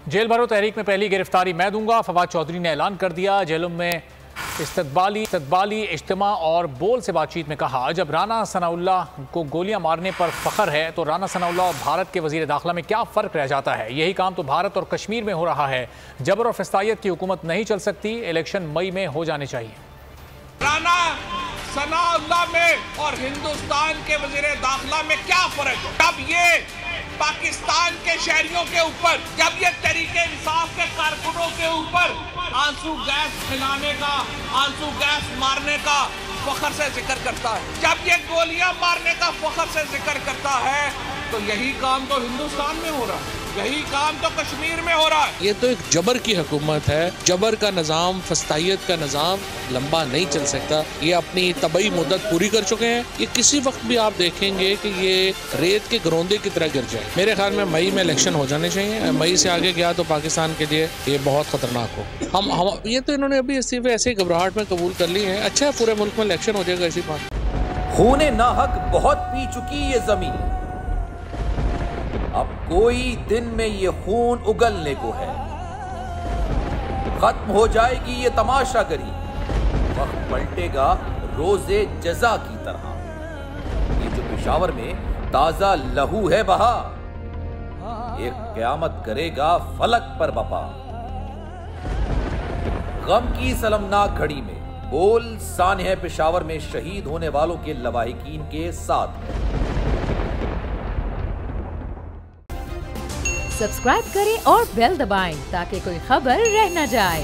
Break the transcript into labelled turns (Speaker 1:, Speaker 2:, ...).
Speaker 1: Jail भरो तहरीक में पहली गिरफ्तारी मैं दूंगा। फवाद चौधरी ने ऐलान कर दिया। जेलों में इस्तकबाली इज्तिमा और बोल से बातचीत में कहा, जब राना सनाउल्लाह को गोलियां मारने पर फख्र है तो राना सनाउल्लाह और भारत के वजीर दाखिला में क्या फ़र्क रह जाता है। यही काम तो भारत और कश्मीर में हो रहा है। जबर और फिस्तायत की हुकूमत नहीं चल सकती। इलेक्शन मई में हो जाने चाहिए।
Speaker 2: राना सनाउल्लाह में और हिंदुस्तान के वजीर दाखिला में क्या फ़र्क है। जब ये पाकिस्तान के शहरियों के ऊपर, जब ये तरीके इंसाफ के कारकुनों के ऊपर आंसू गैस खिलाने का, आंसू गैस मारने का फख्र से जिक्र करता है, जब ये गोलियां मारने का फख्र से जिक्र करता है, तो यही काम तो हिंदुस्तान में हो रहा है, यही काम तो कश्मीर में हो रहा है।
Speaker 3: ये तो एक जबर की हुकूमत है। जबर का निज़ाम, फस्तायत का निज़ाम लंबा नहीं चल सकता। ये अपनी तबई मुद्दत पूरी कर चुके हैं। ये किसी वक्त भी आप देखेंगे कि ये रेत के गरोंदे की तरह गिर जाए। मेरे ख्याल में मई में इलेक्शन हो जाने चाहिए। मई से आगे गया तो पाकिस्तान के लिए ये बहुत खतरनाक हो। हम ये तो इन्होंने अभी इस्तीफे ऐसे घबराहट में कबूल कर ली है। अच्छा है, पूरे मुल्क में इलेक्शन हो जाएगा। ऐसी बात
Speaker 4: खूने नाहक बहुत पी चुकी ये जमीन, अब कोई दिन में ये खून उगलने को है। खत्म हो जाएगी ये तमाशागरी, वक्त पलटेगा रोजे जजा की तरह। ये जो पेशावर में ताजा लहू है बहा, एक क़यामत करेगा फलक पर बपा। गम की सलमनाक घड़ी में बोल सानह पेशावर में शहीद होने वालों के लवाहिकीन के साथ है।
Speaker 5: सब्सक्राइब करें और बेल दबाएं ताकि कोई खबर रह न जाए।